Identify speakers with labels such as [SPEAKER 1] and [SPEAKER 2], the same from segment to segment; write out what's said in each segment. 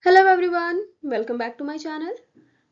[SPEAKER 1] Hello everyone, welcome back to my channel.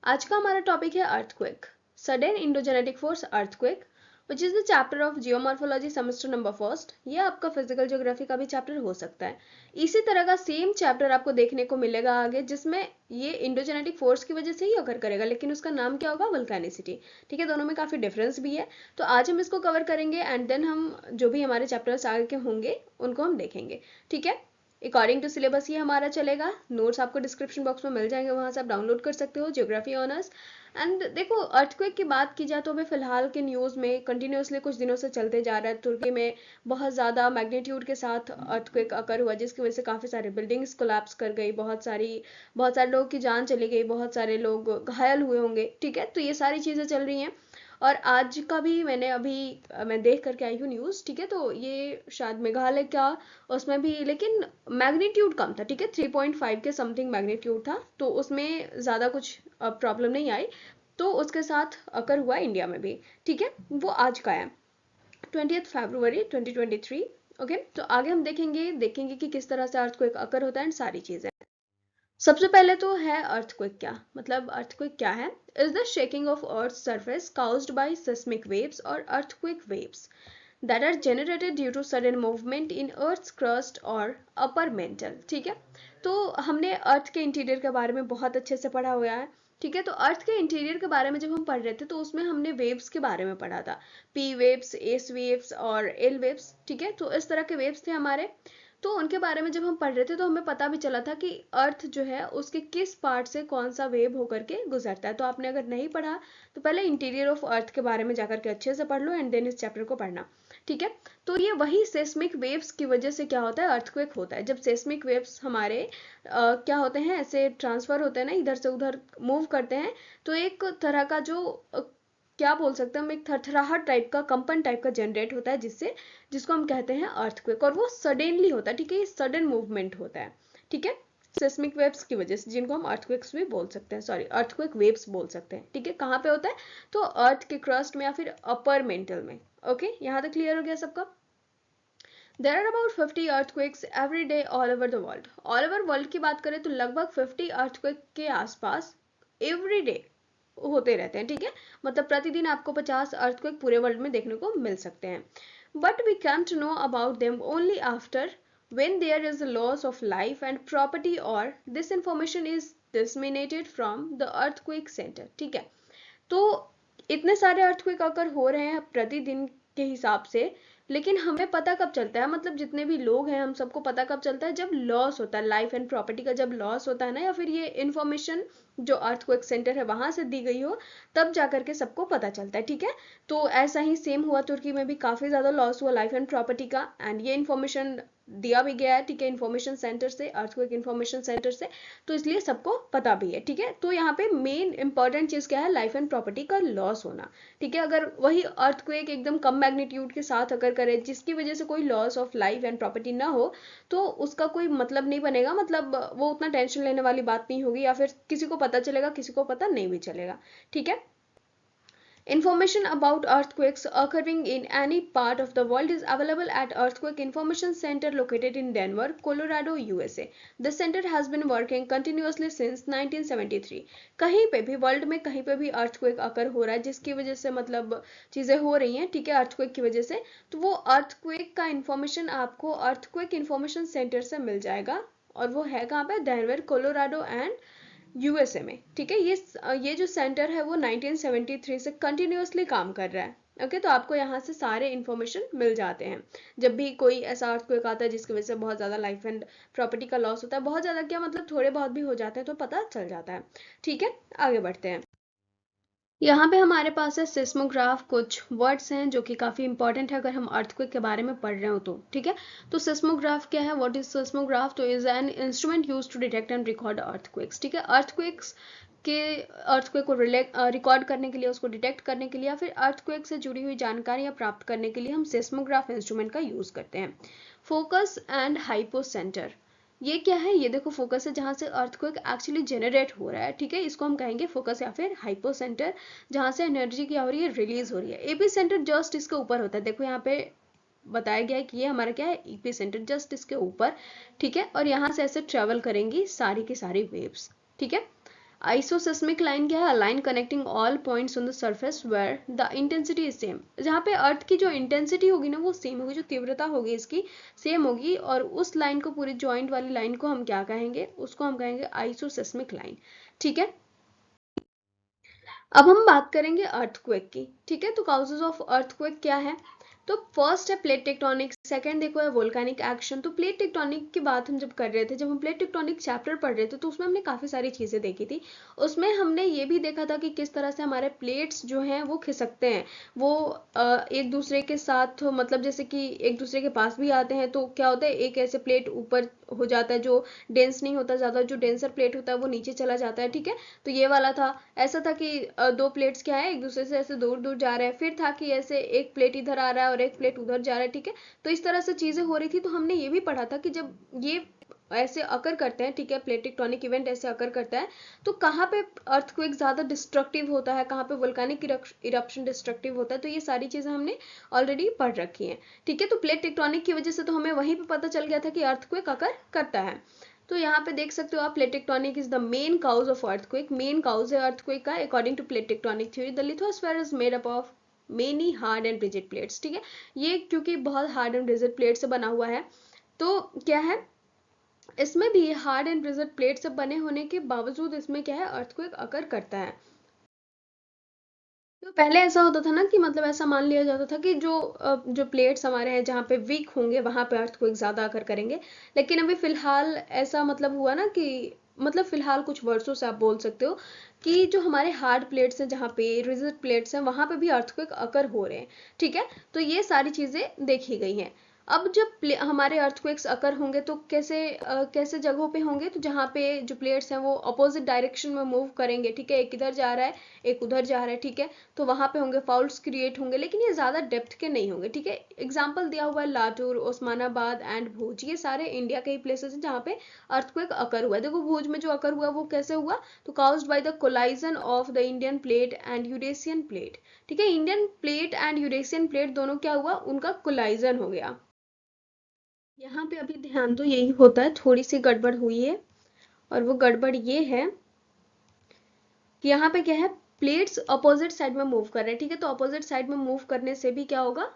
[SPEAKER 1] आज का हमारा टॉपिक है earthquake, sudden endogenetic force earthquake, which is the chapter of geomorphology semester number first. ये आपका physical geography का भी चैप्टर हो सकता है। इसी तरह का सेम चैप्टर आपको देखने को मिलेगा आगे, जिसमें ये इंडोजेनेटिक फोर्स की वजह से ही अगर करेगा, लेकिन उसका नाम क्या होगा? वल्केनिसिटी। ठीक है, दोनों में काफी डिफरेंस भी है। तो आज हम इसको कवर करेंगे एंड देन हम जो भी हमारे चैप्टर्स आगे के होंगे उनको हम देखेंगे। ठीक है, अकॉर्डिंग टू सिलेबस ये हमारा चलेगा। नोट्स आपको डिस्क्रिप्शन बॉक्स में मिल जाएंगे, वहां से आप डाउनलोड कर सकते हो, ज्योग्राफी ऑनर्स। एंड देखो, अर्थक्वेक की बात की जाए तो अभी फिलहाल के न्यूज़ में कंटिन्यूसली कुछ दिनों से चलते जा रहा है। तुर्की में बहुत ज़्यादा मैग्नीट्यूड के साथ अर्थक्वेक अकर हुआ, जिसकी वजह से काफ़ी सारी बिल्डिंग्स कोलैप्स कर गई, बहुत सारे लोगों की जान चली गई, बहुत सारे लोग घायल हुए होंगे। ठीक है, तो ये सारी चीज़ें चल रही हैं। और आज का भी मैं देख करके आई हूँ न्यूज़। ठीक है, तो ये शायद मेघालय का, उसमें भी, लेकिन मैग्नीट्यूड कम था। ठीक है, 3.5 के समथिंग मैग्नीट्यूड था, तो उसमें ज़्यादा कुछ प्रॉब्लम नहीं आई। तो उसके साथ अकर हुआ इंडिया में भी। ठीक है, वो आज का है, 20 फरवरी 2023। ओके, तो आगे हम देखेंगे कि किस तरह से अर्थक्वेक अकर होता है एंड सारी चीज़ें। सबसे पहले तो है अर्थक्वेक क्या मतलब, अर्थक्वेक क्या है? Is the shaking of earth surface caused by seismic waves और earthquake waves that are generated due to sudden movement in earth's crust or upper mantle। ठीक है, तो हमने अर्थ के इंटीरियर के बारे में बहुत अच्छे से पढ़ा हुआ है। ठीक है, तो अर्थ के इंटीरियर के बारे में जब हम पढ़ रहे थे तो उसमें हमने वेव्स के बारे में पढ़ा था, पी वेव्स, एस वेव्स और एल वेव्स। ठीक है, तो इस तरह के वेव्स थे हमारे। तो उनके बारे में जब हम पढ़ रहे थे तो हमें पता भी चला था कि अर्थ जो है उसके किस पार्ट से कौन सा वेव होकर के गुजरता है। तो आपने अगर नहीं पढ़ा तो पहले इंटीरियर ऑफ अर्थ के बारे में जाकर के अच्छे से पढ़ लो एंड देन इस चैप्टर को पढ़ना। ठीक है, तो ये वही सेस्मिक वेव्स की वजह से क्या होता है, अर्थक्वेक होता है। जब सेस्मिक वेव्स हमारे क्या होते हैं, ऐसे ट्रांसफर होते हैं ना, इधर से उधर मूव करते हैं, तो एक तरह का जो क्या बोल सकते हैं हम, एक थरथराहट टाइप का, कंपन टाइप का जनरेट होता है, जिसको हम कहते हैं अर्थक्वेक। और वो सडनली होता है। ठीक है, ये सडन मूवमेंट होता है। ठीक है, सेस्मिक वेव्स की वजह से, जिनको हम अर्थक्वेक्स भी बोल सकते हैं, सॉरी अर्थक्वेक वेव्स बोल सकते हैं। ठीक है, कहाँ पे होता है? तो अर्थ के क्रस्ट में या फिर अपर मेंटल में। ओके, यहाँ तक क्लियर हो गया सबका? There are about 50 earthquakes every day all over the world. All over world की बात करें तो लगभग 50 अर्थक्वेक के आसपास एवरी डे होते रहते हैं। ठीक है, मतलब प्रतिदिन आपको 50 अर्थक्वेक पूरे वर्ल्ड में देखने को मिल सकते हैं। But we came to know about them only after when there is a loss of life and property or this information is disseminated from the earthquake center। ठीक है, तो इतने सारे अर्थक्वेक अगर हो रहे हैं प्रतिदिन के हिसाब से, लेकिन हमें पता कब चलता है, मतलब जितने भी लोग हैं हम सबको पता कब चलता है? जब लॉस होता है, लाइफ एंड प्रॉपर्टी का जब लॉस होता है ना, या फिर ये इन्फॉर्मेशन जो अर्थक्वेक सेंटर है वहां से दी गई हो, तब जाकर के सबको पता चलता है। ठीक है, तो ऐसा ही सेम हुआ, तुर्की में भी काफी ज्यादा लॉस हुआ लाइफ एंड प्रॉपर्टी का, एंड ये इन्फॉर्मेशन दिया भी गया है। ठीक है, इन्फॉर्मेशन सेंटर से, अर्थक्वेक इन्फॉर्मेशन सेंटर से, तो इसलिए सबको पता भी है। ठीक है, तो यहाँ पे मेन इंपॉर्टेंट चीज क्या है? लाइफ एंड प्रॉपर्टी का लॉस होना। ठीक है, अगर वही अर्थक्वेक एकदम कम मैग्नीट्यूड के साथ अगर करे, जिसकी वजह से कोई loss of life and property ना हो, तो उसका कोई मतलब नहीं बनेगा, मतलब वो उतना टेंशन लेने वाली बात नहीं होगी, या फिर किसी को पता चलेगा, किसी को पता नहीं भी चलेगा। ठीक है, information about earthquakes occurring in any part of the world is available at Earthquake Information Center located in Denver, Colorado, USA. This center has been working continuously since 1973। कहीं पे भी वर्ल्ड में कहीं पे भी अर्थक्वेक अकर हो रहा है, जिसकी वजह से मतलब चीजें हो रही हैं, ठीक है, अर्थक्वेक की वजह से, तो वो अर्थक्वेक का इंफॉर्मेशन आपको अर्थक्वेक इंफॉर्मेशन सेंटर से मिल जाएगा। और वो है कहाँ पे? डेनवर, कोलोराडो एंड यूएसए में। ठीक है, ये जो सेंटर है वो 1973 से कंटिन्यूअसली काम कर रहा है। ओके, तो आपको यहाँ से सारे इंफॉर्मेशन मिल जाते हैं। जब भी कोई ऐसा अर्थक्वेक आता है जिसकी वजह से बहुत ज़्यादा लाइफ एंड प्रॉपर्टी का लॉस होता है, बहुत ज़्यादा क्या मतलब, थोड़े बहुत भी हो जाते हैं, तो पता चल जाता है। ठीक है, आगे बढ़ते हैं। यहाँ पे हमारे पास है सिस्मोग्राफ, कुछ वर्ड्स हैं जो कि काफ़ी इंपॉर्टेंट है अगर हम अर्थक्वेक के बारे में पढ़ रहे हो तो। ठीक है, तो सिस्मोग्राफ क्या है? What is seismograph? तो is an instrument use to detect and record earthquakes. ठीक है, अर्थक्वेक को रिकॉर्ड करने के लिए, उसको डिटेक्ट करने के लिए, या फिर अर्थक्वेक से जुड़ी हुई जानकारियां प्राप्त करने के लिए हम सिस्मोग्राफ इंस्ट्रूमेंट का यूज करते हैं। फोकस एंड हाइपोसेंटर, ये क्या है? ये देखो, फोकस है जहां से अर्थक्वेक एक्चुअली जनरेट हो रहा है। ठीक है, इसको हम कहेंगे फोकस या फिर हाइपोसेंटर, जहां से एनर्जी क्या हो रही है? रिलीज हो रही है। एपी सेंटर जस्ट इसके ऊपर होता है। देखो यहाँ पे बताया गया है कि ये हमारा क्या है, ईपी सेंटर जस्ट इसके ऊपर, ठीक है। और यहाँ से ऐसे ट्रेवल करेंगी सारी की सारी वेव्स, ठीक है। आइसोसेस्मिक लाइन क्या है, line connecting all points on the surface where the intensity is same. जहाँ पे अर्थ की जो इंटेंसिटी होगी ना वो सेम होगी, जो तीव्रता होगी इसकी सेम होगी, और उस लाइन को, पूरी जॉइंट वाली लाइन को हम क्या कहेंगे, उसको हम कहेंगे आइसोसेस्मिक लाइन, ठीक है। अब हम बात करेंगे अर्थक्वेक की, ठीक है। तो काउजेज ऑफ अर्थक्वेक क्या है, तो फर्स्ट है प्लेट टेक्टोनिक, सेकंड देखो है वोल्केनिक एक्शन। तो प्लेट टेक्टोनिक की बात हम जब कर रहे थे, जब हम प्लेट टेक्टोनिक चैप्टर पढ़ रहे थे, तो उसमें हमने काफी सारी चीजें देखी थी। उसमें हमने ये भी देखा था कि किस तरह से हमारे प्लेट्स जो हैं वो खिसकते हैं, वो एक दूसरे के साथ, मतलब जैसे कि एक दूसरे के पास भी आते हैं, तो क्या होता है, एक ऐसे प्लेट ऊपर हो जाता है जो डेंस नहीं होता ज्यादा, जो डेंसर प्लेट होता है वो नीचे चला जाता है, ठीक है। तो ये वाला था, ऐसा था कि दो प्लेट्स क्या है एक दूसरे से ऐसे दूर दूर जा रहे हैं, फिर था कि ऐसे एक प्लेट इधर आ रहा है और एक प्लेट उधर जा रहा है, ठीक है। तो इस तरह से चीजें हो रही थी। तो हमने ये भी पढ़ा था कि जब ये ऐसे अकर करते हैं, ठीक है, प्लेट टेक्टोनिक इवेंट ऐसे अकर करता है, तो कहाँ पे अर्थक्वेक ज्यादा डिस्ट्रक्टिव होता है, कहाँ पे वोल्केनिक इरप्शन डिस्ट्रक्टिव होता है, तो ये सारी चीजें हमने ऑलरेडी पढ़ रखी हैं, ठीक है। तो प्लेट टेक्टोनिक की वजह से तो हमें वहीं पे पता चल गया था कि अर्थक्वेक अकर करता है। तो यहाँ पे देख सकते हो आप, plate tectonic is the main cause of earthquake, main cause है अर्थक्वेक का according to plate tectonic theory. The lithosphere is made up of many hard and rigid plates, ठीक है। ये क्योंकि बहुत हार्ड एंड रिजिड प्लेट से बना हुआ है, तो क्या है, इसमें भी हार्ड एंड रिजिड प्लेट से बने होने के बावजूद इसमें क्या है, अर्थक्वेक अकर करता है। तो पहले ऐसा होता था ना कि मतलब ऐसा मान लिया जाता था कि जो प्लेट्स हमारे हैं जहाँ पे वीक होंगे वहां पे अर्थक्वेक ज्यादा अकर करेंगे। लेकिन अभी फिलहाल ऐसा मतलब हुआ ना कि, मतलब फिलहाल कुछ वर्षों से आप बोल सकते हो कि जो हमारे हार्ड प्लेट्स हैं, जहाँ पे रिजिड प्लेट्स हैं, वहां पे भी अर्थक्वेक अकर हो रहे हैं, ठीक है। तो ये सारी चीजें देखी गई हैं। अब जब हमारे अर्थक्वेक्स अकर होंगे तो कैसे जगहों पे होंगे, तो जहाँ पे जो प्लेट्स हैं वो अपोजिट डायरेक्शन में मूव करेंगे, ठीक है, एक इधर जा रहा है एक उधर जा रहा है, ठीक है। तो वहां पे होंगे, फॉल्ट्स क्रिएट होंगे, लेकिन ये ज्यादा डेप्थ के नहीं होंगे, ठीक है। एग्जाम्पल दिया हुआ है लातूर, ओस्मानाबाद एंड भूज, ये सारे इंडिया के ही प्लेसेस हैं जहाँ पे अर्थक्वेक अकर हुआ है। देखो भूज में जो अकर हुआ वो कैसे हुआ, तो caused by the collision of the Indian plate and Eurasian plate, ठीक है। Indian plate and Eurasian plate दोनों क्या हुआ, उनका कोलाइजन हो गया। यहाँ पे अभी ध्यान तो यही होता है, थोड़ी सी गड़बड़ हुई है, और वो गड़बड़ ये है कि यहाँ पे क्या है, प्लेट्स अपोजिट साइड में मूव कर रहे हैं, ठीक है। तो अपोजिट साइड में मूव करने से भी क्या होगा,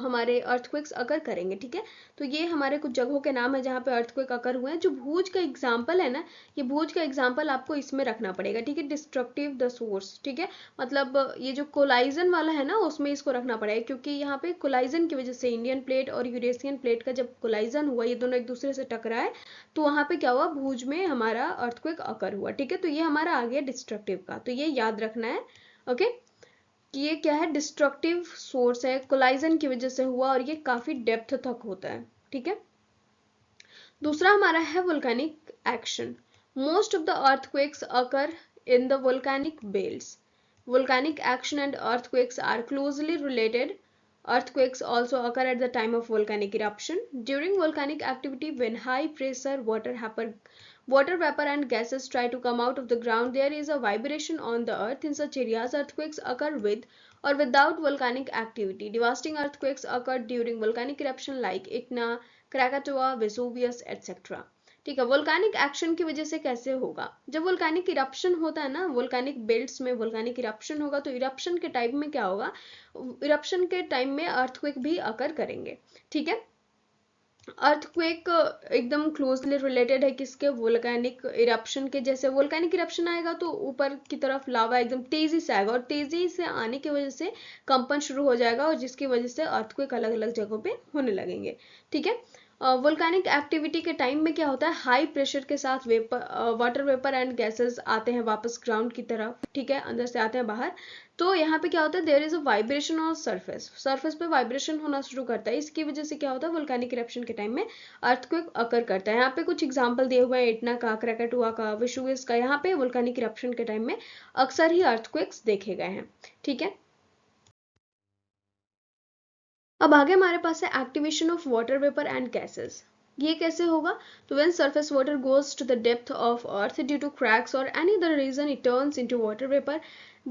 [SPEAKER 1] हमारे अर्थक्वेक्स अकर करेंगे, ठीक है। तो ये हमारे कुछ जगहों के नाम है जहाँ पे अर्थक्वेक अकर हुए हैं। जो भूज का एग्जाम्पल है ना, ये भूज का एग्जाम्पल आपको इसमें रखना पड़ेगा, ठीक है, डिस्ट्रक्टिव द सोर्स, ठीक है। मतलब ये जो कोलाइजन वाला है ना उसमें इसको रखना पड़ेगा, क्योंकि यहाँ पे कोलाइजन की वजह से इंडियन प्लेट और यूरेशियन प्लेट का जब कोलाइजन हुआ, ये दोनों एक दूसरे से टकराए, तो वहां पे क्या हुआ, भूज में हमारा अर्थक्वेक अकर हुआ, ठीक है। तो ये हमारा आ गया डिस्ट्रक्टिव का, तो ये याद रखना है, ओके, कि ये क्या है, डिस्ट्रक्टिव सोर्स है, कोलाइजन की वजह से हुआ, और ये काफी डेप्थ तक होता है, ठीक है। दूसरा हमारा है volcanic action. Most of the earthquakes occur in the volcanic belts. Volcanic action and earthquakes are closely related. Earthquakes also occur at the time of volcanic eruption. During volcanic activity, when high pressure water vapor and gases try to come out of the ground, there is a vibration on the earth. In such areas, earthquakes occur with or without volcanic activity. Devastating earthquakes occur during volcanic eruption like Etna, Krakatoa, Vesuvius, etc. ठीक है। Volcanic action की वजह से कैसे होगा, जब volcanic eruption होता है ना, वोल्केनिक बेल्ट्स में वोल्केनिक इरप्शन होगा, तो इरप्शन के टाइम में क्या होगा, इरप्शन के टाइम में अर्थक्वेक भी अकर करेंगे, ठीक है। अर्थक्वेक एकदम क्लोजली रिलेटेड है किसके, वोल्केनिक इरप्शन के। जैसे वोल्केनिक इरप्शन आएगा तो ऊपर की तरफ लावा एकदम तेजी से आएगा, और तेजी से आने की वजह से कंपन शुरू हो जाएगा, और जिसकी वजह से अर्थक्वेक अलग अलग जगहों पे होने लगेंगे, ठीक है। वोल्केनिक एक्टिविटी के टाइम में क्या होता है, हाई प्रेशर के साथ वाटर वेपर एंड गैसेस आते हैं वापस ग्राउंड की तरफ, ठीक है, अंदर से आते हैं बाहर। तो यहाँ पे क्या होता है, there is a vibration on surface पे वाइब्रेशन होना शुरू करता है। इसकी वजह से क्या होता है, वोल्केनिक इरप्शन के टाइम में अर्थक्वेक अकर करता है। यहाँ पे कुछ एग्जांपल दिए हुए हैं, एटना का, क्रैकाटुआ का, वेसुवियस का। यहाँ पे वोल्केनिक इरप्शन के टाइम में अक्सर ही अर्थक्वेक्स देखे गए हैं, ठीक है। अब आगे हमारे पास है activation of water vapour and gases. ये कैसे होगा, तो when surface water goes to the depth of earth due to cracks और any other reason, it turns into water vapour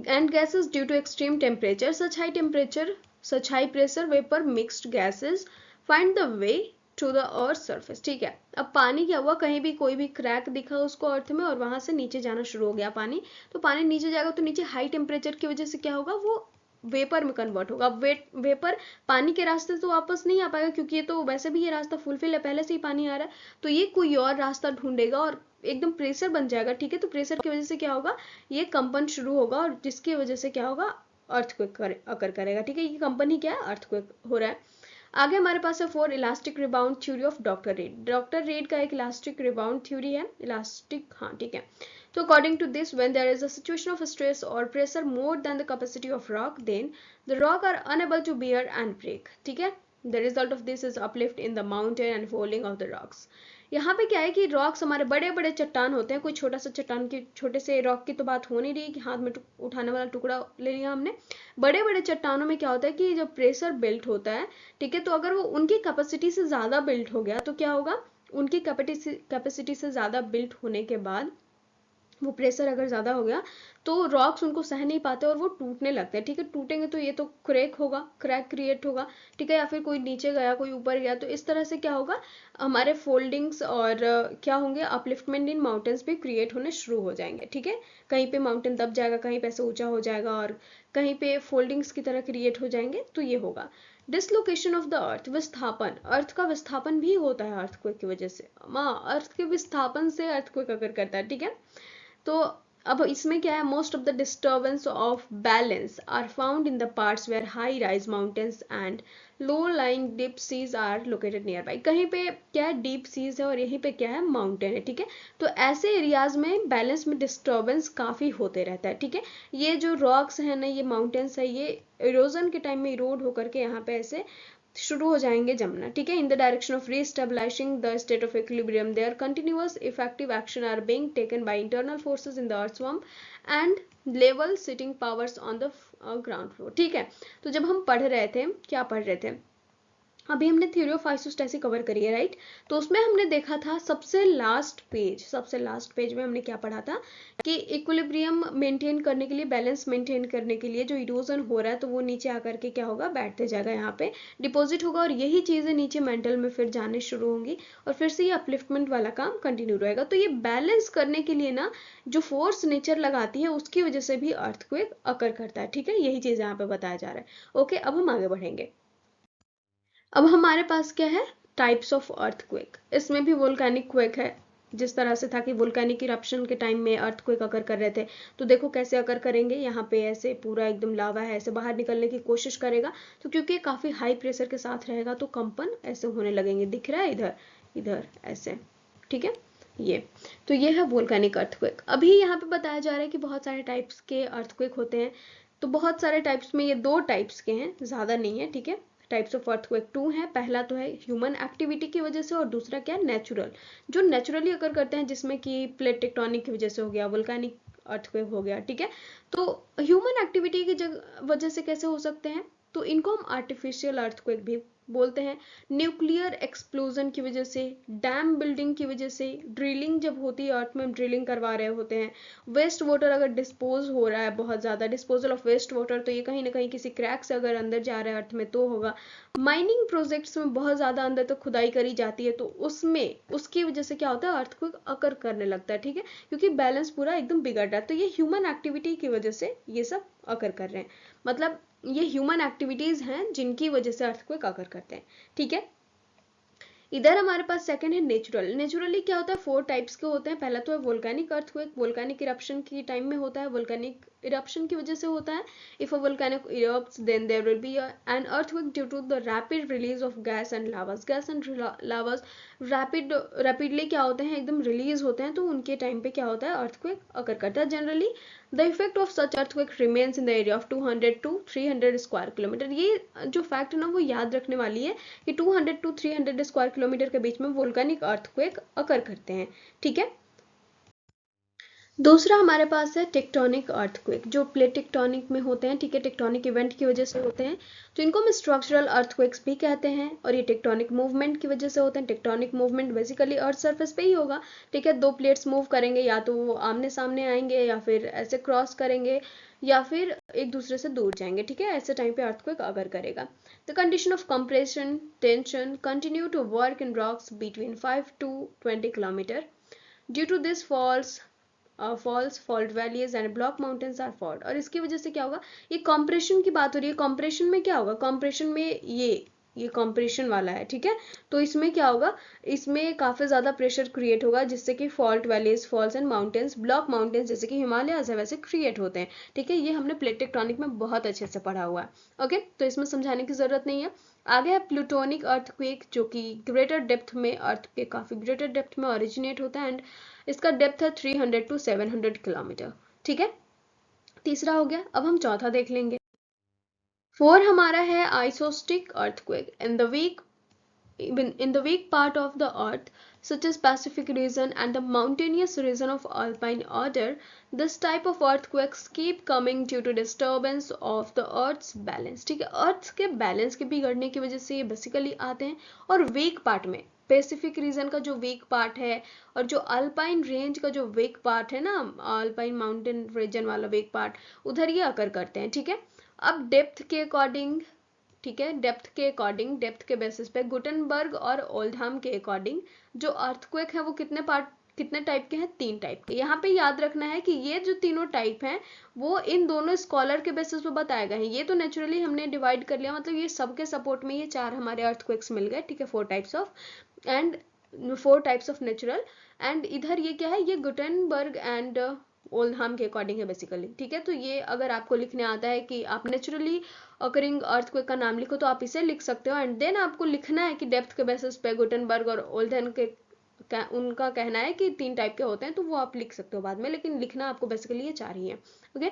[SPEAKER 1] and gases due to extreme temperature. Such high temperature such high pressure vapor mixed gases find the way to the earth surface। ठीक है, अब पानी क्या हुआ, कहीं भी कोई भी क्रैक दिखा उसको अर्थ में और वहां से नीचे जाना शुरू हो गया पानी, तो पानी नीचे जाएगा तो नीचे हाई टेम्परेचर की वजह से क्या होगा, वो वेपर में कन्वर्ट होगा। वेपर पानी के रास्ते तो वापस नहीं आ पाएगा क्योंकि ये तो वैसे भी ये रास्ता फुलफिल है, पहले से ही पानी आ रहा है, तो ये कोई और रास्ता ढूंढेगा और एकदम प्रेशर बन जाएगा। ठीक है, तो प्रेशर की वजह से क्या होगा, ये कंपन शुरू होगा और जिसकी वजह से क्या होगा, अर्थक्वेक अकर करेगा। ठीक है, ये कंपन ही क्या है, अर्थक्वेक हो रहा है। आगे हमारे पास है four elastic rebound theory of doctor Reid. Doctor Reid का एक इलास्टिक रिबाउंड थ्योरी है, इलास्टिक, हाँ ठीक है। तो according to this, when there is a situation of stress और pressure more than the capacity of rock, then the rock are unable to bear and break. ठीक है, the result of this is uplift in the mountain and folding of the rocks. यहाँ पे क्या है कि rocks हमारे बड़े बड़े चट्टान होते हैं, कोई छोटा सा चट्टान की, छोटे से रॉक की तो बात हो नहीं रही कि हाथ में उठाने वाला टुकड़ा ले लिया हमने। बड़े बड़े चट्टानों में क्या होता है कि जब प्रेशर बिल्ट होता है, ठीक है, तो अगर वो उनकी कैपेसिटी से ज्यादा बिल्ट हो गया तो क्या होगा, उनकी कैपेसिटी से ज्यादा बिल्ट होने के बाद वो प्रेशर अगर ज्यादा हो गया तो रॉक्स उनको सह नहीं पाते और वो टूटने लगते हैं। ठीक है, टूटेंगे तो ये तो क्रैक होगा, क्रैक क्रिएट होगा। ठीक है, या फिर कोई नीचे गया कोई ऊपर गया, तो इस तरह से क्या होगा, हमारे फोल्डिंग्स और क्या होंगे, अपलिफ्टमेंट इन माउंटेन्स भी क्रिएट होने शुरू हो जाएंगे। ठीक है, कहीं पे माउंटेन दब जाएगा, कहीं पे ऐसे ऊंचा हो जाएगा और कहीं पे फोल्डिंग्स की तरह क्रिएट हो जाएंगे, तो ये होगा। डिसलोकेशन ऑफ द अर्थ, विस्थापन, अर्थ का विस्थापन भी होता है अर्थक्वेक की वजह से। अर्थ के विस्थापन से अर्थक्वेक अगर करता है। ठीक है, तो अब इसमें क्या है, most of the disturbance of balance are found in the parts where high rise mountains and low lying deep seas are located nearby. कहीं पे क्या है, डीप सीज है और यहीं पे क्या है, माउंटेन है। ठीक है, तो ऐसे एरियाज में बैलेंस में डिस्टर्बेंस काफी होते रहता है। ठीक है, ये जो रॉक्स है ना, ये माउंटेन्स है, ये इरोजन के टाइम में इरोड होकर के यहाँ पे ऐसे शुरू हो जाएंगे जमना। ठीक है, in the direction of restabilizing the state of equilibrium there continuous effective action are being taken by internal forces in the earthworm and level sitting powers on the ground floor. ठीक है, तो जब हम पढ़ रहे थे, क्या पढ़ रहे थे, अभी हमने थ्योरी ऑफ आइसोस्टेसिस कवर करी है, राइट। तो उसमें हमने देखा था सबसे लास्ट पेज में हमने क्या पढ़ा था कि इक्विलिब्रियम मेंटेन करने के लिए, बैलेंस मेंटेन करने के लिए जो इरोजन हो रहा है तो वो नीचे आकर के क्या होगा, बैठते जाएगा, यहाँ पे डिपॉजिट होगा और यही चीजें नीचे मेंटल में फिर जाने शुरू होंगी और फिर से ये अपलिफ्टमेंट वाला काम कंटिन्यू रहेगा। तो ये बैलेंस करने के लिए ना जो फोर्स नेचर लगाती है उसकी वजह से भी अर्थक्वेक अकर करता है। ठीक है, यही चीज यहाँ पे बताया जा रहा है। ओके, अब हम आगे बढ़ेंगे। अब हमारे पास क्या है, टाइप्स ऑफ अर्थक्वेक। इसमें भी वोल्केनिक क्वेक है, जिस तरह से था कि वोल्केनिक इरप्शन के टाइम में अर्थक्वेक अकर कर रहे थे, तो देखो कैसे अकर करेंगे, यहाँ पे ऐसे पूरा एकदम लावा है, ऐसे बाहर निकलने की कोशिश करेगा, तो क्योंकि काफी हाई प्रेशर के साथ रहेगा तो कंपन ऐसे होने लगेंगे, दिख रहा है इधर इधर ऐसे। ठीक है, तो ये है वोल्केनिक अर्थक्वेक। अभी यहाँ पे बताया जा रहा है कि बहुत सारे टाइप्स के अर्थक्वेक होते हैं, तो बहुत सारे टाइप्स में ये दो टाइप्स के हैं, ज्यादा नहीं है। ठीक है, टाइप्स ऑफ अर्थक्वेक टू है, पहला तो है ह्यूमन एक्टिविटी की वजह से और दूसरा क्या है, नेचुरल, जो नेचुरली अकर करते हैं, जिसमें कि प्लेट टेक्टोनिक की वजह से हो गया, वोल्केनिक अर्थक्वेक हो गया। ठीक है, तो ह्यूमन एक्टिविटी की वजह से कैसे हो सकते हैं, तो इनको हम आर्टिफिशियल अर्थक्वेक भी बोलते हैं। न्यूक्लियर एक्सप्लोजन की वजह से, डैम बिल्डिंग की वजह से, ड्रिलिंग जब होती है, अर्थ में ड्रिलिंग करवा रहे होते हैं, वेस्ट वाटर अगर डिस्पोज हो रहा है, बहुत ज्यादा डिस्पोजल ऑफ वेस्ट वाटर, तो ये कहीं ना कहीं किसी क्रैक से अगर अंदर जा रहा है अर्थ में तो होगा। माइनिंग प्रोजेक्ट्स में बहुत ज्यादा अंदर तक खुदाई करी जाती है, तो उसमें उसकी वजह से क्या होता है, अर्थक्वेक अकर करने लगता है। ठीक है, क्योंकि बैलेंस पूरा एकदम बिगड़ रहा है, तो ये ह्यूमन एक्टिविटी की वजह से ये सब अकर कर रहे हैं, मतलब ये ह्यूमन एक्टिविटीज हैं जिनकी वजह से अर्थक्वेक अकर करते हैं। ठीक है, इधर हमारे पास सेकंड है नेचुरल। नेचुरली क्या होता है, फोर टाइप्स के होते हैं। पहला तो है वोल्केनिक अर्थक्वेक, वोल्केनिक इरप्शन की टाइम में होता है, वोल्केनिक इरप्शन की वजह से होता है। If a volcano erupts then there will be an earthquake due to the rapid release of gas and lavas। Gas and lavas rapidly क्या होते हैं, एकदम रिलीज होते हैं, तो उनके टाइम पे क्या होता है, अर्थक्वेक अकर करता है। Generally the effect of such earthquake remains in the area of 200 to 300 square kilometre. ये जो फैक्ट है ना, वो याद रखने वाली है कि 200 to 300 स्क्वायर किलोमीटर के बीच में वोल्केनिक अर्थक्वेक अकर करते हैं। ठीक है, दूसरा हमारे पास है टेक्टोनिक अर्थक्वेक, जो प्लेट टेक्टोनिक में होते हैं, ठीक है, टेक्टोनिक इवेंट की वजह से होते हैं, तो इनको हम स्ट्रक्चरल अर्थक्वेक्स भी कहते हैं। और ये टेक्टोनिक मूवमेंट की वजह से होते हैं। Tectonic movement basically earth surface पे ही होगा, ठीक है, दो प्लेट्स मूव करेंगे, या तो वो आमने सामने आएंगे, या फिर ऐसे क्रॉस करेंगे, या फिर एक दूसरे से दूर जाएंगे, ठीक है, ऐसे टाइम पे अर्थक्वेक अगर करेगा। The condition of compression tension continue to work in rocks between 5 to 20 kilometre. Due to this folds fault valleys and block mountains are fault. और इसकी वजह से क्या होगा, ये कॉम्प्रेशन की बात हो रही है। कॉम्प्रेशन में क्या होगा, कॉम्प्रेशन में ये कॉम्प्रेशन वाला है, ठीक है, तो इसमें क्या होगा, इसमें काफी ज्यादा प्रेशर क्रिएट होगा, जिससे कि fault valleys folds and mountains block mountains जैसे कि हिमालय है वैसे क्रिएट होते हैं, ठीक है, ये हमने प्लेट टेक्टोनिक में बहुत अच्छे से पढ़ा हुआ है। ओके, तो इसमें समझाने की जरूरत नहीं है। आगे है प्लूटोनिक अर्थक्वेक, जो कि ग्रेटर डेप्थ में, अर्थ के काफी ग्रेटर डेप्थ में ओरिजिनेट होता है, एंड इसका डेप्थ है 300 to 700 किलोमीटर, ठीक है। तीसरा हो गया, अब हम चौथा देख लेंगे। 4 हमारा है आइसोस्टिक earthquake in the weak part of the earth, such as Pacific region and the mountainous region of alpine order. This type of earthquakes keep coming due to disturbance of the earth's balance, ठीक है, अर्थ के balance के बिगड़ने की वजह से ये basically आते हैं। और वीक पार्ट में पैसिफिक रीजन का जो वीक पार्ट है, और जो अल्पाइन रेंज का जो वीक पार्ट है ना, अल्पाइन माउंटेन रीजन वाला वीक पार्ट, उधर ये अकर करते हैं, ठीक है। अब डेप्थ के अकॉर्डिंग, ठीक है, डेप्थ के बेसिस पे गुटनबर्ग और ओल्डहम के अकॉर्डिंग जो अर्थक्वेक है वो कितने टाइप के हैं, 3 टाइप के। यहाँ पे याद रखना है कि ये जो तीनों टाइप हैं वो इन दोनों स्कॉलर के बेसिस पे बताए गए हैं। ये तो नेचुरली हमने डिवाइड कर लिया, मतलब ये सबके सपोर्ट में ये 4 हमारे अर्थक्वेक्स मिल गए, ठीक है, 4 types of and 4 types of natural. And इधर ये क्या है, ये गुटनबर्ग एंड ओल्डहम के अकॉर्डिंग है बेसिकली, ठीक है। तो ये अगर आपको लिखने आता है कि आप नेचुरली अकरिंग अर्थक्वेक का नाम लिखो तो आप इसे लिख सकते हो, एंड देन आपको लिखना है कि डेप्थ के बेसिस पे गुटनबर्ग और ओल्डहम के उनका कहना है कि 3 टाइप के होते हैं, तो वो आप लिख सकते हो बाद में, लेकिन लिखना आपको बेसिकली ये 4 ही है। ओके,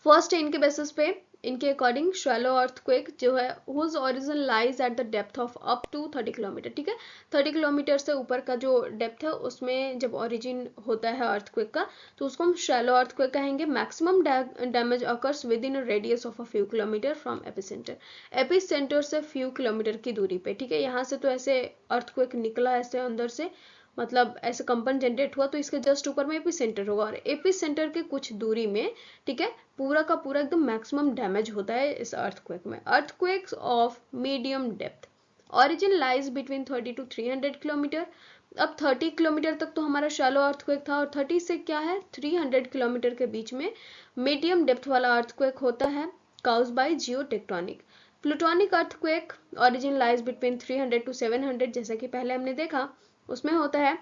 [SPEAKER 1] फर्स्ट है इनके बेसिस पे, इनके अकॉर्डिंग शैलो अर्थक्वेक जो है whose origin lies at the depth of up to 30 kilometre, ठीक है, 30 किलोमीटर से ऊपर का जो डेप्थ है उसमें जब ओरिजिन होता है अर्थक्वेक का, तो उसको हम शैलो अर्थक्वेक कहेंगे। Maximum damage occurs with in radius of a few kilometre from epicentre, epicentre से फ्यू किलोमीटर की दूरी पे, ठीक है। यहाँ से तो ऐसे अर्थक्वेक निकला ऐसे अंदर से, मतलब ऐसे कंपन जनरेट हुआ, तो इसके जस्ट ऊपर में एपी सेंटर होगा, और एपी सेंटर के कुछ दूरी में, ठीक है, पूरा का पूरा एकदम मैक्सिमम डैमेज होता है इस अर्थक्वेक में। Earthquakes of medium depth origin lies between 30 to 300 kilometre. अब 30 किलोमीटर तक तो हमारा शैलो अर्थक्वेक था, और 30 से क्या है 300 किलोमीटर के बीच में मीडियम डेप्थ वाला अर्थक्वेक होता है, cause by geo tectonic. Plutonic earthquake origin lies between 300 to 700, जैसा कि पहले हमने देखा, उसमें होता है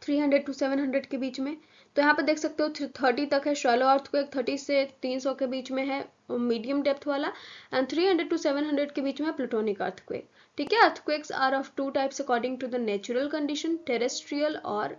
[SPEAKER 1] 300 to 700 के बीच में। तो यहाँ पे देख सकते हो 30 तक है शैलो अर्थक्वेक, 30 से 300 के बीच में है मीडियम डेप्थ वाला, एंड 300 to 700 के बीच में है प्लूटोनिक अर्थक्वेक, ठीक है। Earthquakes are of 2 types according to the natural condition, terrestrial और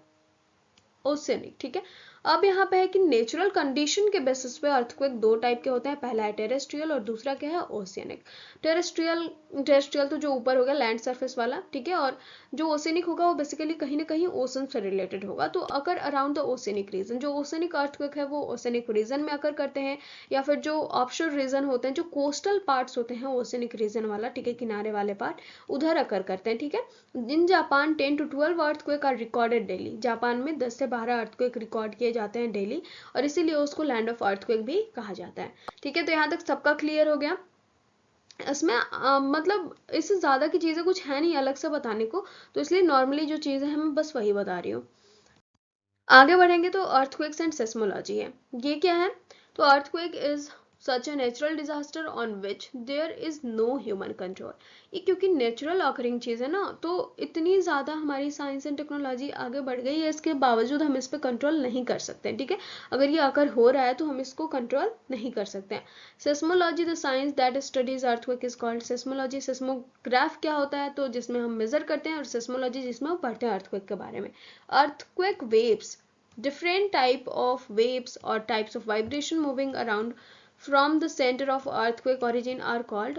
[SPEAKER 1] ओसेनिक, ठीक है। अब यहाँ पे है कि नेचुरल कंडीशन के बेसिस पे अर्थक्वेक 2 टाइप के होते हैं, पहला है टेरेस्ट्रियल और दूसरा क्या है, ओशियनिक। टेरेस्ट्रियल तो जो ऊपर हो गया लैंड सरफेस वाला, ठीक है, और जो ओशियनिक होगा वो बेसिकली कहीं ना कहीं ओशन से रिलेटेड होगा, तो अकर अराउंड द ओशियनिक रीजन। जो ओशियनिक अर्थक्वेक है वो ओशियनिक रीजन में अकर करते हैं, या फिर जो ऑफशोर रीजन होते हैं, जो कोस्टल पार्ट्स होते हैं ओशियनिक रीजन वाला, ठीक है, किनारे वाले पार्ट, उधर अकर करते हैं, ठीक है। In Japan 10 to 12 earthquake are recorded daily, Japan में 10 से 12 अर्थक्वेक रिकॉर्ड किए जाते हैं डेली, और इसीलिए उसको लैंड ऑफ अर्थक्वेक भी कहा जाता है, ठीक है। तो यहाँ तक सबका क्लियर हो गया। इसमें मतलब इससे ज्यादा की चीजें कुछ है नहीं अलग से बताने को, तो इसलिए नॉर्मली जो चीजें हैं मैं बस वही बता रही हूँ। आगे बढ़ेंगे तो अर्थक्वेक्स एंड सेस्मोलॉजी है, ये क्या है, तो earthquake is such a natural disaster on which there is no human control. ये क्योंकि नेचुरल ऑकरिंग चीज है ना, तो इतनी ज्यादा हमारी साइंस एंड टेक्नोलॉजी आगे बढ़ गई है, इसके बावजूद हम इस पर कंट्रोल नहीं कर सकते, ठीक है। अगर ये अकर हो रहा है तो हम इसको कंट्रोल नहीं कर सकते हैं। Seismology the science that studies earthquake is called seismology. Seismograph क्या होता है, तो जिसमें हम मेजर करते हैं, और सेस्मोलॉजी जिसमें हम पढ़ते हैं अर्थक्वेक के बारे में। Earthquake waves, different type of waves or types of vibration moving around from the center of earthquake origin are called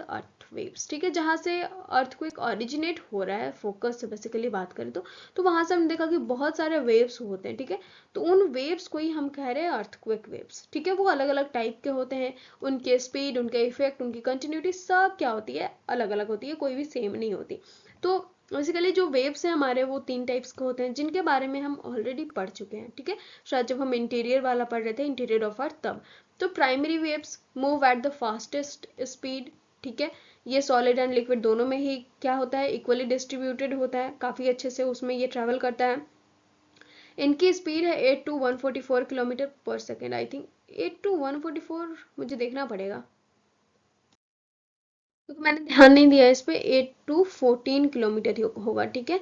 [SPEAKER 1] waves, ठीक है, जहाँ से अर्थक्वेक ओरिजिनेट हो रहा है, फोकस से बेसिकली बात करें तो वहां से हमने देखा कि बहुत सारे वेव्स होते हैं, ठीक है, तो उन वेव्स को ही हम कह रहे हैं अर्थक्वेक वेव्स, ठीक है। वो अलग अलग टाइप के होते हैं, उनके स्पीड, उनके इफेक्ट, उनकी कंटिन्यूटी सब क्या होती है, अलग अलग होती है, कोई भी सेम नहीं होती। तो बेसिकली जो वेव्स हैं हमारे, वो 3 टाइप्स के होते हैं, जिनके बारे में हम ऑलरेडी पढ़ चुके हैं, ठीक है, शायद जब हम इंटीरियर वाला पढ़ रहे थे, इंटीरियर ऑफ अर्थ, तब। तो primary waves move at the fastest speed, ठीक है, ये सॉलिड एंड लिक्विड दोनों में ही क्या होता है, इक्वली डिस्ट्रीब्यूटेड होता है, काफी अच्छे से उसमें ये ट्रेवल करता है। इनकी स्पीड है 8 to 144 किलोमीटर पर सेकेंड, आई थिंक 8 to 144, मुझे देखना पड़ेगा क्योंकि मैंने ध्यान नहीं दिया इस पे। 8 to 14 किलोमीटर ही होगा, ठीक है।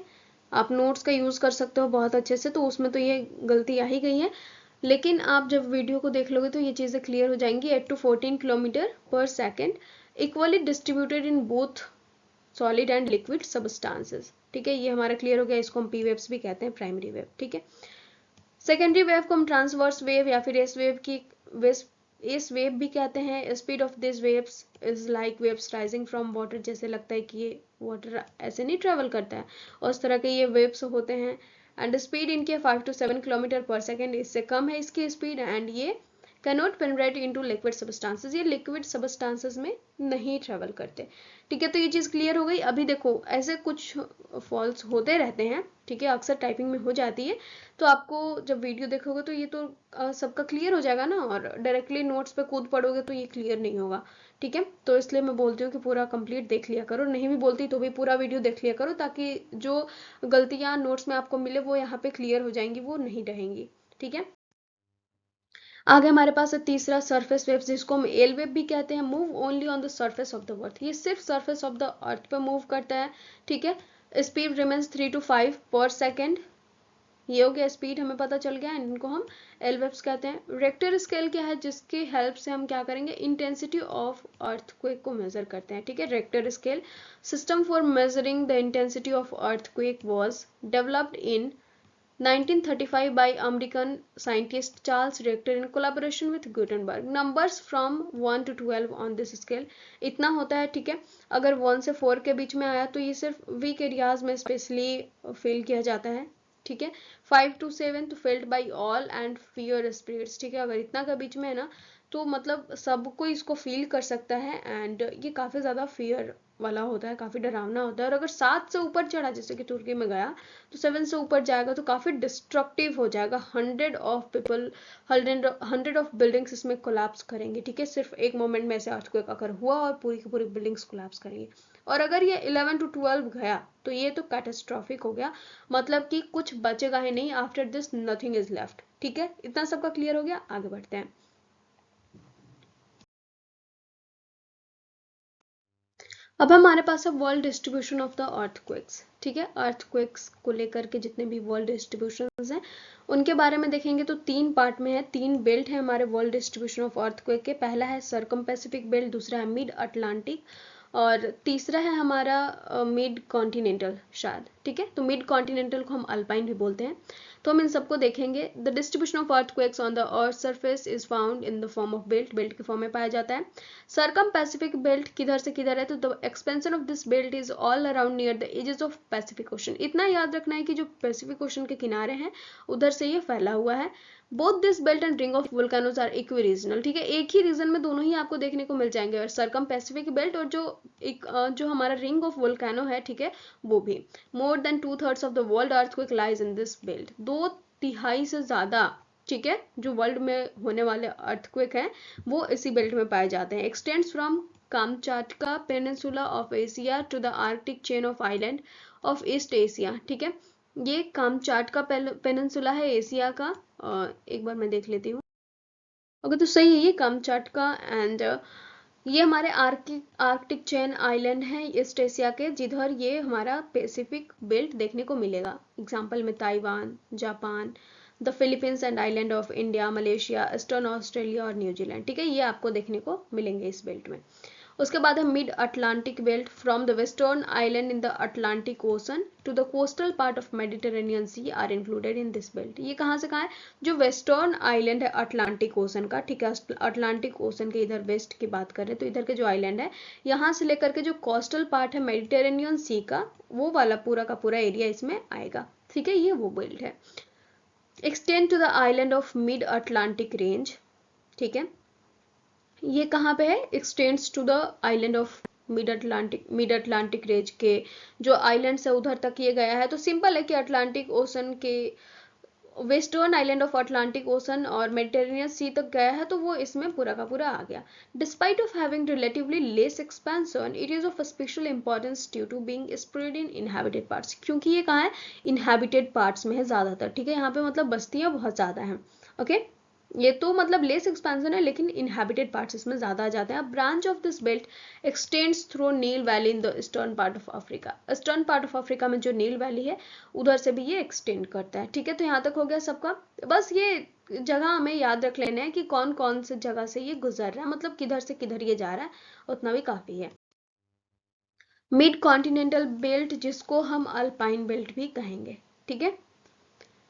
[SPEAKER 1] आप नोट्स का यूज कर सकते हो बहुत अच्छे से, तो उसमें तो ये गलती आ ही गई है, लेकिन आप जब वीडियो को देख लोगे तो ये चीजें क्लियर हो जाएंगी। 8 to 14 किलोमीटर पर second, equally distributed in both solid and liquid substances, ठीक है, ये हमारा क्लियर हो गया। इसको हम पी वेव्स भी कहते हैं, प्राइमरी वेव, ठीक है। सेकेंडरी वेव को हम ट्रांसवर्स वेव या फिर एस वेव भी कहते हैं। Speed of this waves is like waves rising from water, जैसे लगता है कि ये वाटर ऐसे नहीं ट्रेवल करता है, उस तरह के ये वेव्स होते हैं। एंड स्पीड इनकी 5 to 7 किलोमीटर पर सेकेंड, इससे कम है इसकी स्पीड, एंड ये cannot penetrate into liquid substances, ये लिक्विड सबस्टांसेस में नहीं ट्रेवल करते, ठीक है। तो ये चीज क्लियर हो गई। अभी देखो ऐसे कुछ फॉल्स होते रहते हैं, ठीक है, अक्सर टाइपिंग में हो जाती है, तो आपको जब वीडियो देखोगे तो ये तो सबका क्लियर हो जाएगा ना, और डायरेक्टली नोट्स पे कूद पड़ोगे तो ये क्लियर नहीं होगा, ठीक है। तो इसलिए मैं बोलती हूँ कि पूरा कंप्लीट देख लिया करो, नहीं भी बोलती तो भी पूरा वीडियो देख लिया करो, ताकि जो गलतियां नोट्स में आपको मिले वो यहाँ पे क्लियर हो जाएंगी, वो नहीं रहेंगी, ठीक है। आगे हमारे पास है तीसरा, सरफेस वेव्स, जिसको हम एल वेव भी कहते हैं। Move only on the surface of the earth, ये सिर्फ सरफेस ऑफ द अर्थ पे मूव करता है, ठीक है। स्पीड रिमेन्स 3 to 5 पर सेकेंड, ये हो गया स्पीड, हमें पता चल गया। इनको हम एल वेव्स कहते हैं। रेक्टर स्केल क्या है, जिसकी हेल्प से हम क्या करेंगे, इंटेंसिटी ऑफ अर्थक्वेक को मेजर करते हैं, ठीक है। Richter scale system for measuring the intensity of earthquake was developed in 1935 by American scientist Charles Richter in collaboration with Gutenberg. Numbers from 1 to 12 on this scale, इतना होता है, ठीक है। अगर 1 से 4 के बीच में आया तो ये सिर्फ वीक एरियाज में स्पेशली फील किया जाता है, ठीक है। 5 to 7 तो felt by all and fear spirits, ठीक है। अगर इतना का बीच में है ना, तो मतलब सबको इसको फील कर सकता है, एंड ये काफी ज्यादा फियर वाला होता है, काफी डरावना होता है। और अगर 7 से ऊपर चढ़ा, जैसे कि तुर्की में गया, तो 7 से ऊपर जाएगा तो काफी डिस्ट्रक्टिव हो जाएगा। 100 ऑफ पीपल, 100 ऑफ बिल्डिंग्स इसमें कोलैप्स करेंगे, ठीक है। सिर्फ एक मोमेंट में ऐसे अर्थक्वेक अगर हुआ और पूरी की पूरी बिल्डिंग्स कोलैप्स करेंगी। और अगर ये 11 to 12 गया तो ये तो कैटास्ट्रॉफिक हो गया, मतलब कि कुछ बचेगा ही नहीं, after this nothing is left, ठीक है। इतना सबका क्लियर हो गया, आगे बढ़ते हैं। अब हमारे पास है world distribution of the earthquakes, ठीक है। अर्थक्वेक्स को लेकर के जितने भी वर्ल्ड डिस्ट्रीब्यूशंस हैं उनके बारे में देखेंगे तो 3 पार्ट में है, 3 बेल्ट है हमारे वर्ल्ड डिस्ट्रीब्यूशन ऑफ अर्थक्वेक के। पहला है सर्कम पैसिफिक बेल्ट, दूसरा है मिड अटलांटिक, और तीसरा है हमारा मिड कॉन्टिनेंटल शायद, ठीक है। तो मिड कॉन्टिनेंटल को हम अल्पाइन भी बोलते हैं। तो हम इन सबको देखेंगे। The distribution of earthquakes on the earth surface is found in the form of belt, belt के फॉर्म में पाया जाता है। सर्कम पैसिफिक बेल्ट किधर से किधर है, तो the expansion of this belt is all around near the edges of Pacific Ocean. इतना याद रखना है कि जो पैसिफिक ओशन के किनारे हैं उधर से ये फैला हुआ है। Both this belt and ring of volcanoes are equi regional, ठीक है, एक ही रीजन में दोनों ही आपको देखने को मिल जाएंगे, और सर्कम पैसिफिक बेल्ट और जो हमारा रिंग ऑफ वोल्केनो है, ठीक है, वो भी। More than 2/3 of the world earthquake lies in this belt, 2/3 से ज्यादा, ठीक है, जो वर्ल्ड में होने वाले अर्थक्वेक हैं वो इसी बेल्ट में पाए जाते हैं। Extends from Kamchatka peninsula of Asia to the arctic chain of island of east Asia, ठीक है। ये कामचाटका पेनिनसुला है एशिया का, एक बार मैं देख लेती हूँ, अगर तो सही है ये कामचाटका, एंड ये हमारे आर्कटिक चेन आइलैंड है ईस्ट एशिया के, जिधर ये हमारा पैसिफिक बेल्ट देखने को मिलेगा। एग्जाम्पल में Taiwan, Japan, the Philippines and island of India, Malaysia, eastern Australia और न्यूजीलैंड, ठीक है, ये आपको देखने को मिलेंगे इस बेल्ट में। उसके बाद है mid Atlantic belt, from the western island in the Atlantic ocean to the coastal part of Mediterranean sea are included in this belt. ये कहाँ से कहाँ है? जो वेस्टर्न आइलैंड है अटलांटिक ओशन का, ठीक है, अटलांटिक ओशन के इधर वेस्ट की बात करें तो इधर के जो आइलैंड है यहाँ से लेकर के जो कोस्टल पार्ट है मेडिटेरेनियन सी का, वो वाला पूरा का पूरा एरिया इसमें आएगा, ठीक है, ये वो बेल्ट है। Extend to the island of mid Atlantic range, ठीक है, ये कहाँ पे है? Extends to the island of mid Atlantic range के जो आइलैंड है उधर तक ये गया है। तो सिंपल है कि अटलांटिक ओशन के western island of Atlantic ocean और मेडिटेरेनियन सी तक गया है, तो वो इसमें पूरा का पूरा आ गया। Despite of having relatively less expansion, it is of special importance due to being spread in inhabited parts, क्योंकि ये कहाँ है? इनहैबिटेड पार्ट्स में है ज्यादातर, ठीक है, यहाँ पे मतलब बस्तियां बहुत ज्यादा हैं। ओके, ये तो मतलब लेस एक्सपेंशन है लेकिन इनहैबिटेड पार्ट्स इसमें ज्यादा आ जाते हैं। Branch of this belt extends through Nile valley in the eastern part of Africa, eastern part of Africa में जो नील वैली है उधर से भी ये एक्सटेंड करता है, ठीक है। तो यहाँ तक हो गया सबका। बस ये जगह हमें याद रख लेना है कि कौन कौन से जगह से ये गुजर रहा है, मतलब किधर से किधर ये जा रहा है, उतना भी काफी है। मिड कॉन्टिनेंटल बेल्ट, जिसको हम अल्पाइन बेल्ट भी कहेंगे, ठीक है।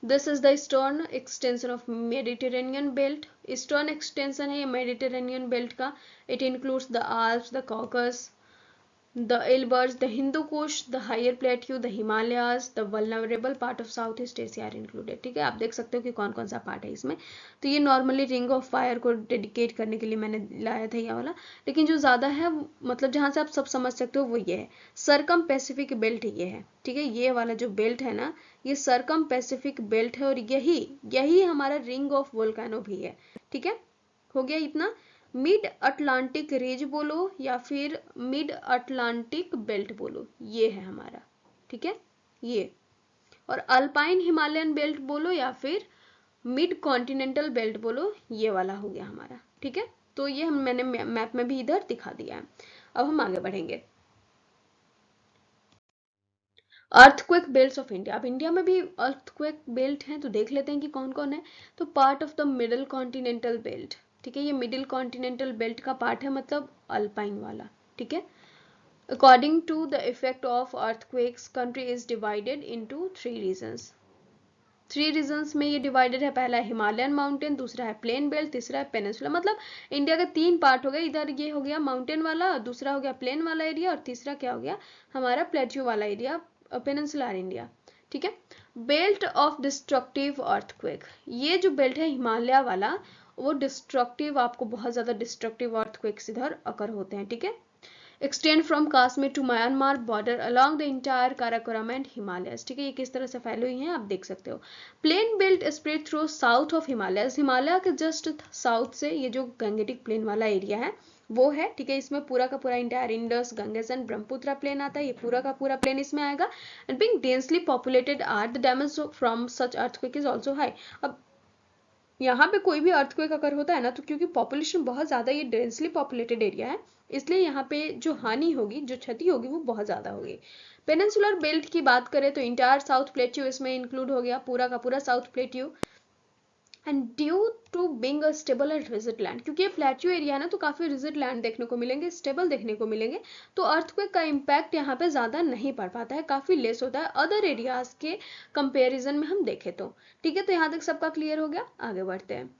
[SPEAKER 1] This is the eastern extension of Mediterranean belt, eastern extension है ये मेडिटेरेनियन बेल्ट का। It includes the Alps, the caucus, the Elburz, the Hindu Kush, the higher plateau, the Himalayas, the vulnerable part of Southeast Asia are included, ठीक है। आप देख सकते हो कि कौन कौन सा पार्ट है इसमें। तो ये नॉर्मली रिंग ऑफ फायर को डेडिकेट करने के लिए मैंने लाया था ये वाला, लेकिन जो ज्यादा है मतलब जहां से आप सब समझ सकते हो वो ये है, सरकम पैसिफिक बेल्ट ये है, ठीक है। ये वाला जो बेल्ट है ना, ये सरकम पैसिफिक बेल्ट है और यही यही हमारा रिंग ऑफ वोल्केनो भी है, ठीक है। हो गया इतना। मिड अटलांटिक रेंज बोलो या फिर मिड अटलांटिक बेल्ट बोलो, ये है हमारा, ठीक है, ये। और अल्पाइन हिमालयन बेल्ट बोलो या फिर मिड कॉन्टिनेंटल बेल्ट बोलो, ये वाला हो गया हमारा, ठीक है। तो ये मैंने मैप में भी इधर दिखा दिया है। अब हम आगे बढ़ेंगे। अर्थक्वेक बेल्ट्स ऑफ इंडिया, अब इंडिया में भी अर्थक्वेक बेल्ट हैं, तो देख लेते हैं कि कौन कौन है। तो part of the middle continental belt, ठीक है, ये मिडिल कॉन्टिनेंटल बेल्ट का पार्ट है, मतलब अल्पाइन वाला, ठीक है। According to the effect of earthquakes, country is divided into 3 regions. 3 regions में ये डिवाइडेड है। पहला है हिमालयन माउंटेन, दूसरा है प्लेन बेल्ट, तीसरा है पेनिनसुला। मतलब इंडिया के 3 पार्ट हो गए, इधर ये हो गया माउंटेन वाला, दूसरा हो गया प्लेन वाला एरिया, और तीसरा क्या हो गया? हमारा प्लेट्यू वाला एरिया, पेनिनसुलर इंडिया, ठीक है। बेल्ट ऑफ डिस्ट्रक्टिव अर्थक्वेक, ये जो बेल्ट है हिमालय वाला, वो डिस्ट्रक्टिव, आपको बहुत ज्यादा डिस्ट्रक्टिव अर्थक्वेक्स इधर अकर होते हैं, ठीक है। Extend from Kashmir to Myanmar border along the entire Karakoram and Himalayas, ठीक है। ये किस तरह से फैली हुई हैं आप देख सकते हो। Plain belt spread through south of Himalayas, Himalaya के जस्ट साउथ से ये जो गंगेटिक प्लेन वाला एरिया है वो है, ठीक है। इसमें पूरा का पूरा entire Indus, Ganges and Brahmaputra plain आता है, ये पूरा का पूरा प्लेन इसमें आएगा। And being densely populated are the damage from such earthquake is also high. अब यहाँ पे कोई भी अर्थक्वेक अगर होता है ना, तो क्योंकि पॉपुलेशन बहुत ज्यादा, ये डेंसली पॉपुलेटेड एरिया है, इसलिए यहाँ पे जो हानि होगी, जो क्षति होगी, वो बहुत ज्यादा होगी। पेनिनसुलर बेल्ट की बात करें तो इंटायर साउथ प्लेट्यू इसमें इंक्लूड हो गया, पूरा का पूरा south plateau. And due to being a stable and rigid land, क्योंकि ये प्लेट्यू एरिया है ना, तो काफी रिजिड लैंड देखने को मिलेंगे, स्टेबल देखने को मिलेंगे, तो अर्थक्वेक का इम्पैक्ट यहाँ पे ज्यादा नहीं पड़ पाता है, काफी लेस होता है अदर एरियाज के कंपेरिजन में हम देखें तो, ठीक है। तो यहाँ तक सबका क्लियर हो गया, आगे बढ़ते हैं।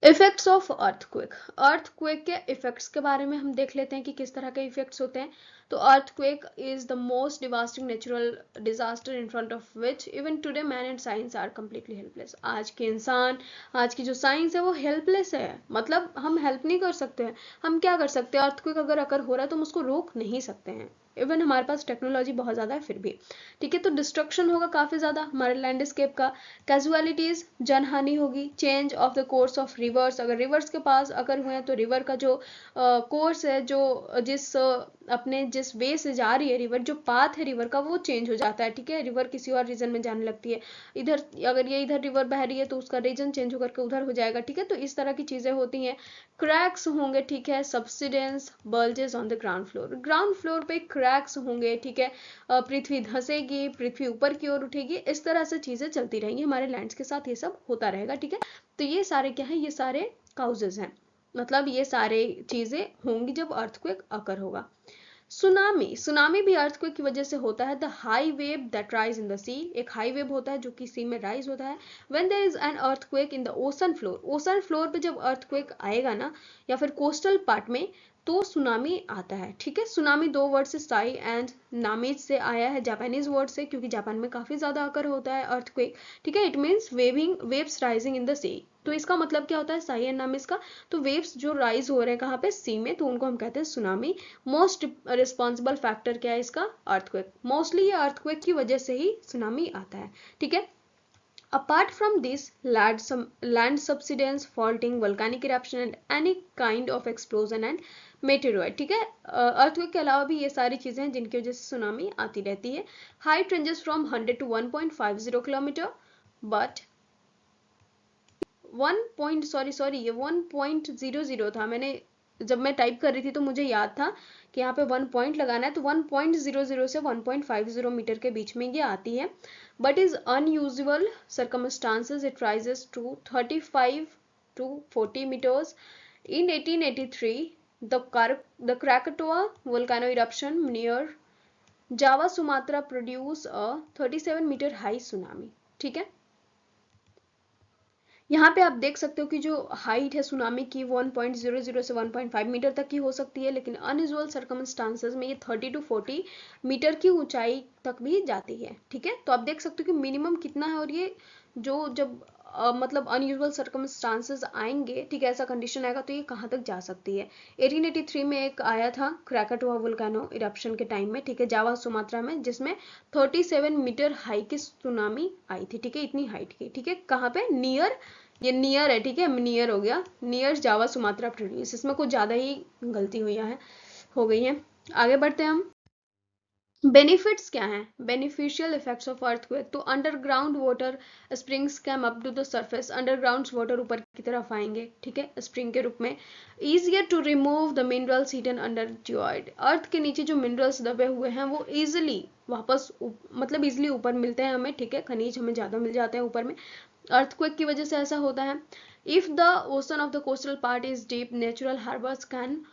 [SPEAKER 1] इफेक्ट्स ऑफ अर्थक्वेक, अर्थक्वेक के इफेक्ट्स के बारे में हम देख लेते हैं कि किस तरह के इफेक्ट्स होते हैं। तो earthquake is the most devastating natural disaster in front of which even today man and science are completely helpless. आज के इंसान, आज की जो साइंस है वो हेल्पलेस है, मतलब हम हेल्प नहीं कर सकते हैं। हम क्या कर सकते हैं? अर्थक्वेक अगर अकर हो रहा है तो हम उसको रोक नहीं सकते हैं, इवन हमारे पास टेक्नोलॉजी बहुत ज्यादा है फिर भी, ठीक है। तो डिस्ट्रक्शन होगा काफी ज्यादा हमारे लैंडस्केप का, कैजुअलिटीज, जनहानि होगी, change of the course of reverse, अगर रिवर्स के पास अगर हुए हैं तो रिवर का जो कोर्स है, जो जिस अपने जिस वे से जा रही है रिवर, जो पाथ है रिवर का, वो चेंज हो जाता है, ठीक है। रिवर किसी और रीजन में जाने लगती है, इधर अगर ये इधर रिवर बह रही है तो उसका रीजन चेंज होकर के उधर हो जाएगा, ठीक है। तो इस तरह की चीजें होती हैं। क्रैक्स होंगे, ठीक है, subsidence, bulges on the ground floor पे क्रैक्स होंगे, ठीक है। पृथ्वी धंसेगी, पृथ्वी ऊपर की ओर उठेगी, इस तरह से चीजें चलती रहेंगी हमारे लैंड्स के साथ, ये सब होता रहेगा, ठीक है। तो ये सारे क्या है? ये सारे काउजेज हैं। मतलब ये सारे चीजें होंगी जब अर्थक्वेक अकर होगा। सुनामी भी अर्थक्वेक की वजह से होता है। The high wave that rise in the sea, एक हाई वेव होता है जो कि सी में राइज होता है। When there is an earthquake in the ocean floor पे जब अर्थक्वेक आएगा ना, या फिर कोस्टल पार्ट में, तो सुनामी आता है। ठीक है, सुनामी दो वर्ड से साई एंड नामीज से आया है, जापानीज वर्ड से, क्योंकि जापान में काफी ज्यादा अकर होता है अर्थक्वेक। ठीक है, it means waves rising in the sea. तो इसका मतलब क्या होता है साई एंड नामीज का? तो वेव्स जो राइज हो रहे हैं कहाँ पे, सी में, तो उनको हम कहते हैं सुनामी। मोस्ट रिस्पॉन्सिबल फैक्टर क्या है इसका? अर्थक्वेक। मोस्टली ये अर्थक्वेक की वजह से ही सुनामी आता है। ठीक है, apart from this, land subsidence, faulting, volcanic eruption and any kind of explosion and meteoroid। ठीक है, अर्थक्वेक के अलावा भी ये सारी चीजें हैं जिनकी वजह से सुनामी आती रहती है। Height ranges from 100 to 1.50 kilometre, but 1.00 था। मैंने जब मैं टाइप कर रही थी तो मुझे याद था कि यहाँ पे 1 पॉइंट लगाना है, तो 1.00 से 1.50 मीटर के बीच में ये आती है। But is unusual circumstances it rises to 35 to 40 meters। In 1883, the Krakatoa volcano eruption near Java, Sumatra produced a 37-meter high tsunami। ठीक है, यहाँ पे आप देख सकते हो कि जो हाइट है सुनामी की 1.00 से 1.5 मीटर तक की हो सकती है, लेकिन अनयूजुअल सर्कमस्टांसेस में ये 30 to 40 मीटर की ऊंचाई तक भी जाती है। ठीक है, तो आप देख सकते हो कि मिनिमम कितना है, और ये जो जब मतलब अनयूजुअल सर्कमस्टांसेस आएंगे, ठीक है, ऐसा कंडीशन आएगा तो ये कहाँ तक जा सकती है। 1883 में एक आया था क्रैकाटोआ वोल्केनो इरप्शन के टाइम में, ठीक है, जावा सुमात्रा में, जिसमें 37 मीटर हाई की सुनामी आई थी। ठीक है, इतनी हाइट की। ठीक है, कहाँ पे? नियर, ये नियर है। ठीक है, नियर हो गया, नियर जावा सुमात्रा प्रोड्यूस। इसमें कुछ ज्यादा ही गलती हुई है, हो गई है। आगे बढ़ते हैं हम। बेनिफिट्स क्या हैं? Beneficial effects of earthquake. तो underground water springs came up to the surface, underground water ऊपर की तरफ आएंगे, ठीक है, स्प्रिंग के रूप में। Easier to remove the minerals hidden under geoid, earth के नीचे जो मिनरल्स दबे हुए हैं वो इजिली वापस मतलब इजिली ऊपर मिलते हैं हमें। ठीक है, खनिज हमें ज्यादा मिल जाते हैं ऊपर में, अर्थक्वेक की वजह से ऐसा होता है। If the ocean of the coastal part is deep, natural harbours can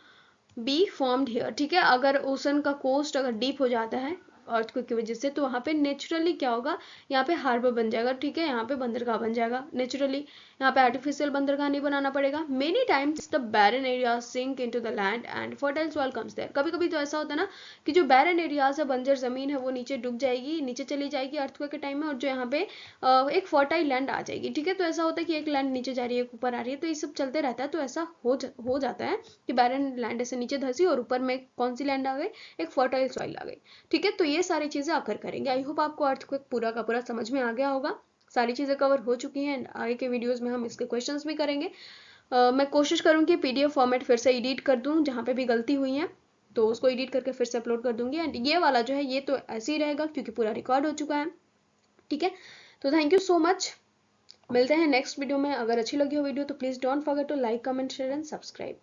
[SPEAKER 1] be formed here. ठीक है, अगर ओशन का कोस्ट अगर डीप हो जाता है अर्थक्वेक की वजह से, तो वहां पे नेचुरली क्या होगा, यहाँ पे हार्बर बन जाएगा। ठीक है, यहाँ पे बंदरगाह बन जाएगा नेचुरली, यहाँ पे आर्टिफिशियल बंदरगाह नहीं बनाना पड़ेगा। Many times the barren area sink into the land and fertile soil comes there. कभी कभी तो ऐसा होता है ना कि जो बैरन एरियाज है, बंजर जमीन है, वो नीचे डूब जाएगी, नीचे चली जाएगी अर्थक्वेक के टाइम में, और जो यहाँ पे एक फर्टाइल लैंड आ जाएगी। ठीक है, तो ऐसा होता है कि एक लैंड नीचे जा रही है, एक ऊपर आ रही है, तो ये सब चलते रहता है। तो ऐसा हो जाता है कि बैरन लैंड ऐसे नीचे धसी और ऊपर में कौन सी लैंड आ गई, एक फर्टाइल सॉइल आ गई। ठीक है, तो ये सारी चीजें आकर करेंगे। आई होप आपको अर्थक्वेक पूरा का पूरा समझ में आ गया होगा। सारी चीजें कवर हो चुकी हैं, आगे के वीडियोस में हम इसके क्वेश्चंस भी करेंगे। मैं कोशिश करूंगी पीडीएफ फॉर्मेट फिर से एडिट कर दूं, जहां पे भी गलती हुई है तो उसको एडिट करके फिर से अपलोड कर दूंगी। एंड ये वाला जो है ये तो ऐसे ही रहेगा क्योंकि पूरा रिकॉर्ड हो चुका है। ठीक है, तो थैंक यू सो मच, मिलते हैं नेक्स्ट वीडियो में। अगर अच्छी लगी हो वीडियो तो please don't forget to like, comment, share and subscribe.